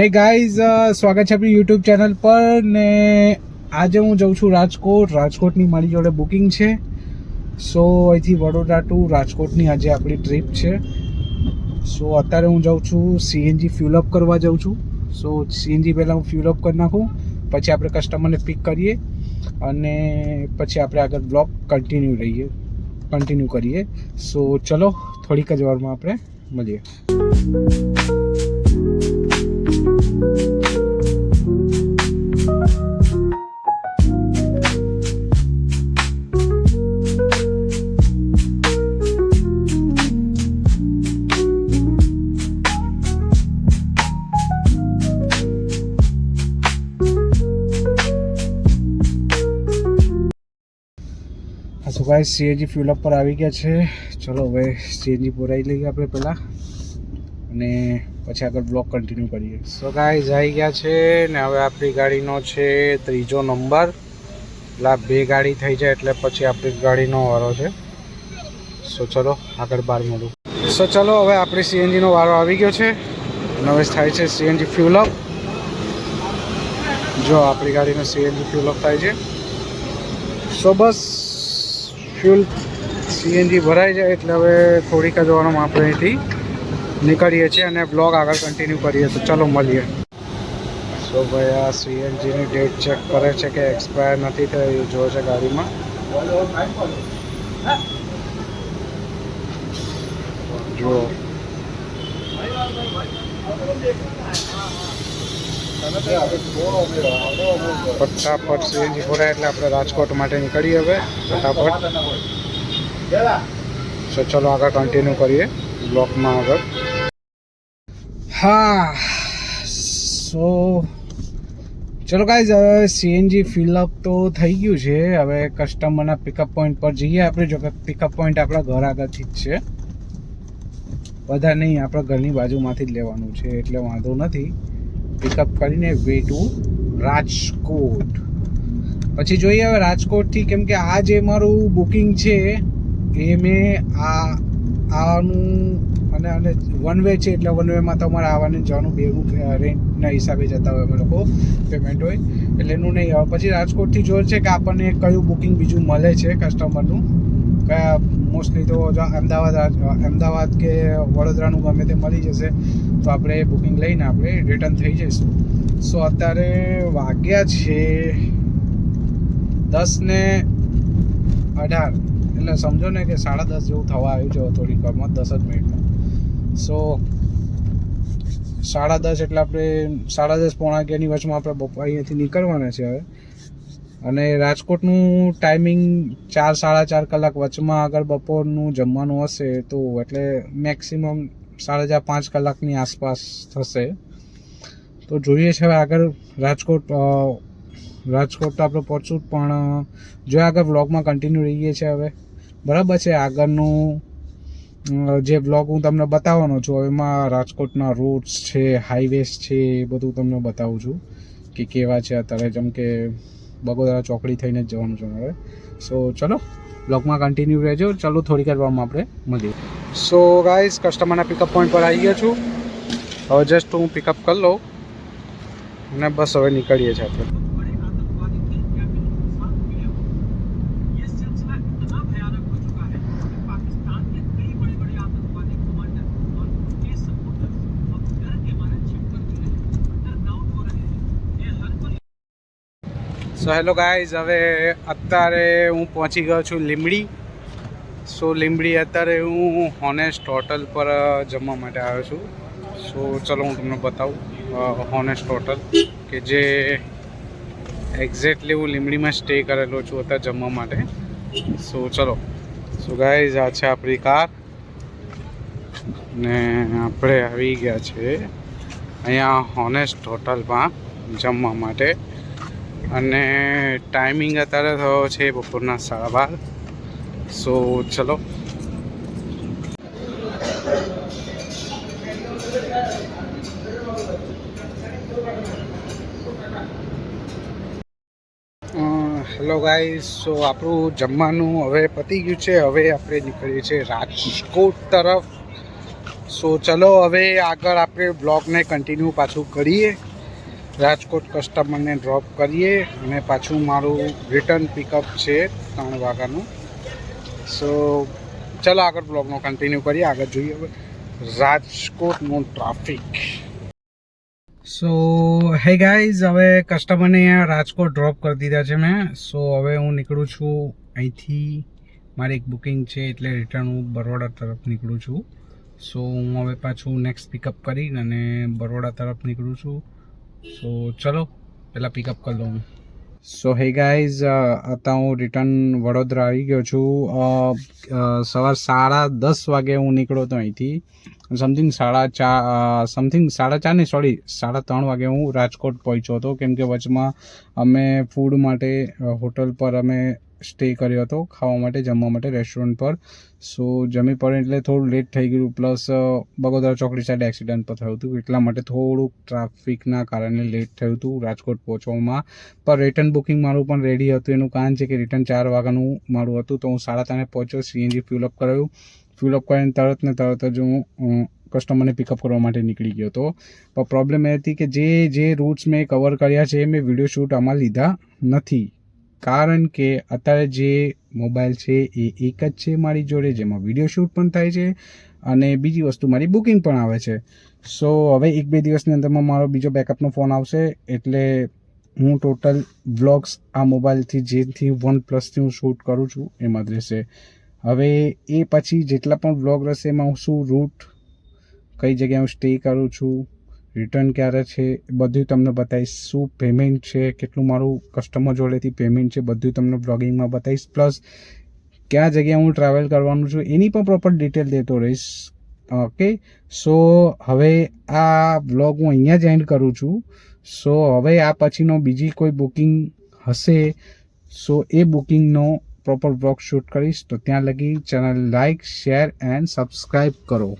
Hey guys, સ્વાગત છે આપણી યુટ્યુબ ચેનલ પર ને આજે હું જાઉં છું રાજકોટની મારી જોડે બુકિંગ છે. સો અહીંથી વડોદરા ટુ રાજકોટની આજે આપણી ટ્રીપ છે. સો અત્યારે હું જાઉં છું સીએનજી ફ્યુલ અપ કરવા જાઉં છું. સો સીએનજી પહેલાં હું ફ્યુલ અપ કરી નાખું, પછી આપણે કસ્ટમરને પિક કરીએ અને પછી આપણે આગળ બ્લોગ કન્ટિન્યુ કરીએ. સો ચલો થોડીક જ વારમાં આપણે મળીએ. So guys, CNG fuel up પર આવી ગયા છે. ચલો હવે સીએનજી પુરાઈ લઈએ આપણે પહેલાં અને પછી આગળ બ્લોગ કન્ટિન્યુ કરીએ. સો ગાઈસ આવી ગયા છે ને હવે આપણી ગાડીનો છે 3જો નંબર. એટલે 2 ગાડી થઈ જાય એટલે પછી આપણી ગાડીનો વારો છે. સો ચલો આગળ બહાર મળું. સો ચલો હવે આપણી સીએનજીનો વારો આવી ગયો છે અને હવે થાય છે સીએનજી ફ્યુલ અપ. જો આપણી ગાડીનો સીએનજી ફ્યુલ અપ થાય છે. સો બસ ફ્યુલ સીએનજી ભરાઈ જાય એટલે હવે થોડીક જ વારમાં આપણે અહીંથી નીકળીએ છીએ અને બ્લોગ આગળ કન્ટિન્યુ કરીએ. તો ચલો મળીએ. સો ભાઈ આ સીએનજીની ડેટ ચેક કરે છે કે એક્સપાયર નથી થઈ, એ જોવે છે ગાડીમાં. જો ફટાફટ સીએનજી ભરાય એટલે આપણે રાજકોટ માટે નીકળીએ હવે ફટાફટ. સો ચલો આગળ કન્ટિન્યુ કરીએ બ્લોકમાં આગળ. હા, સો ચલો ગાઈઝ, હવે સીએનજી ફિલઅપ તો થઈ ગયું છે. હવે કસ્ટમરના પિકઅપ પોઈન્ટ પર જઈએ આપણે. જો કે પિકઅપ પોઈન્ટ આપણા ઘર આગળથી જ છે, બધા નહીં, આપણા ઘરની બાજુમાંથી જ લેવાનું છે એટલે વાંધો નથી. પિકઅપ કરીને વે ટુ રાજકોટ. પછી જોઈએ હવે રાજકોટથી, કેમ કે આ જે મારું બુકિંગ છે એ મેં આવવાનું અને વન વે છે એટલે વન વેમાં તો અમારે આવવાનું જવાનું બેનું રેન્ટના હિસાબે જતા હોય અમે લોકો, પેમેન્ટ હોય એટલે એનું નહીં આવે. પછી રાજકોટથી જોર છે કે આપણને કયું બુકિંગ બીજું મળે છે કસ્ટમરનું. કયા મોસ્ટલી તો અમદાવાદ કે વડોદરાનું ગમે તે મળી જશે તો આપણે બુકિંગ લઈને આપણે રિટર્ન થઈ જઈશું. સો અત્યારે વાગ્યા છે 10:18 એટલે સમજો ને કે 10:30 જેવું થવા આવ્યું છે થોડીક વારમાં, 10 જ મિનિટમાં. સો 10:30 એટલે આપણે 10:30 પોણા 11ની વચમાં આપણે અહીંયાથી નીકળવાના છે હવે. અને રાજકોટનું ટાઈમિંગ 4-4.5 કલાક વચમાં અગર બપોરનું જમવાનું હશે તો એટલે મેક્સિમમ 4.5 કલાકની આસપાસ થશે. તો જોઈએ છે હવે આગળ રાજકોટ તો આપણે પહોંચશું જ, પણ જો આગળ બ્લોગમાં કન્ટિન્યુ રહીએ છીએ હવે. બરાબર છે, આગળનું જે બ્લોગ હું તમને બતાવવાનો છું હવે એમાં રાજકોટના રોડ્સ છે, હાઈવેસ છે, એ બધું તમને બતાવું છું કે કેવા છે અત્યારે. જેમ કે બગોદરા ચોકડી થઈને જ જવાનું છે હવે. સો ચલો બ્લોગમાં કન્ટિન્યુ રહેજો. ચલો થોડીક જ વારમાં આપણે મળીએ. સો ગાઈઝ, કસ્ટમરના પિકઅપ પોઈન્ટ પર આવી ગયો છું. હવે જસ્ટ હું પિકઅપ કરી લઉં અને બસ હવે નીકળીએ છીએ આપણે. સો હેલો ગાઈઝ, હવે અત્યારે હું પહોંચી ગયો છું લીંબડી. સો લીંબડી અત્યારે હું હોનેસ્ટ હોટલ પર જમવા માટે આવ્યો છું. સો ચલો હું તમને બતાવું હોનેસ્ટ હોટલ, કે જે એક્ઝેક્ટલી હું લીંબડીમાં સ્ટે કરેલો છું અત્યારે જમવા માટે. સો ચલો. સો ગાઈઝ, આ છે આપણી કાર ને આપણે આવી ગયા છે અહીંયા હોનેસ્ટ હોટલમાં જમવા માટે. અને ટાઈમિંગ અત્યારે થયો છે બપોરના 12:30. સો ચલો. હેલો ગાઈઝ, સો આપણું જમવાનું હવે પતી ગયું છે. હવે આપણે નીકળીએ છીએ રાજકોટ તરફ. સો ચલો હવે આગળ આપણે બ્લોગને કન્ટિન્યુ પાછું કરીએ. રાજકોટ કસ્ટમરને ડ્રોપ કરીએ અને પાછું મારું રિટર્ન પિકઅપ છે 3 વાગ્યાનું. સો ચલો આગળ બ્લોગનો કન્ટિન્યુ કરીએ. આગળ જોઈએ હવે રાજકોટનું ટ્રાફિક. સો હે ગાઈઝ, હવે કસ્ટમરને અહીંયા રાજકોટ ડ્રોપ કરી દીધા છે મેં. સો હવે હું નીકળું છું અહીંથી. મારી એક બુકિંગ છે એટલે રિટર્ન હું બરોડા તરફ નીકળું છું. સો હું હવે પાછું નેક્સ્ટ પિકઅપ કરીને અને બરોડા તરફ નીકળું છું. સો ચલો પહેલાં પિકઅપ કરી લઉં. સો હે ગાઈઝ, અત્યારે હું રિટર્ન વડોદરા આવી ગયો છું. સવાર 10:30 વાગે હું નીકળ્યો હતો અહીંથી. સમથિંગ 3:30 વાગે હું રાજકોટ પહોંચ્યો હતો, કેમ કે વચમાં અમે ફૂડ માટે હોટલ પર અમે સ્ટે કર્યો હતો, ખાવા માટે, જમવા માટે રેસ્ટોરન્ટ પર. સો જમી પડે એટલે થોડું લેટ થઈ ગયું. પ્લસ બગોદરા ચોકડી સાઈડ એક્સિડન્ટ પણ થયું હતું, એટલા માટે થોડુંક ટ્રાફિકના કારણે લેટ થયું હતું રાજકોટ પહોંચવામાં. પણ રિટર્ન બુકિંગ મારું પણ રેડી હતું. એનું કારણ છે કે રિટર્ન 4 વાગ્યાનું મારું હતું, તો હું 3:30 પહોંચ્યો. સીએનજી ફ્યુલઅપ કરાવ્યું. ફ્યુલઅપ કરીને તરત જ હું કસ્ટમરને પિકઅપ કરવા માટે નીકળી ગયો હતો. પણ પ્રોબ્લેમ એ હતી કે જે રૂટ્સ મેં કવર કર્યા છે મેં વિડીયો શૂટ આમાં લીધા નથી, કારણ કે અત્યારે જે મોબાઈલ છે એ એક જ છે મારી જોડે, જેમાં વિડીયો શૂટ પણ થાય છે અને બીજી વસ્તુ મારી બુકિંગ પણ આવે છે. સો હવે 1-2 દિવસની અંદરમાં મારો બીજો બેકઅપનો ફોન આવશે, એટલે હું ટોટલ વ્લોગ્સ આ મોબાઈલથી જેથી OnePlusથી હું શૂટ કરું છું એમાં જ રહેશે. હવે એ પછી જેટલા પણ વ્લોગ રહેશે એમાં હું શું રૂટ, કઈ જગ્યાએ હું સ્ટે કરું છું, રિટર્ન ક્યારે છે, બધું તમને બતાવીશ. શું પેમેન્ટ છે, કેટલું મારું કસ્ટમર જોડેથી પેમેન્ટ છે, બધું તમને બ્લોગિંગમાં બતાવીશ. પ્લસ કયા જગ્યાએ હું ટ્રાવેલ કરવાનું છું એની પણ પ્રોપર ડિટેલ દેતો રહીશ. ઓકે, સો હવે આ બ્લોગ હું અહીંયા જ એન્ડ કરું છું. સો હવે આ પછીનો બીજી કોઈ બુકિંગ હશે, સો એ બુકિંગનો પ્રોપર બ્લોગ શૂટ કરીશ. તો ત્યાં લગી channel like, share and subscribe કરો.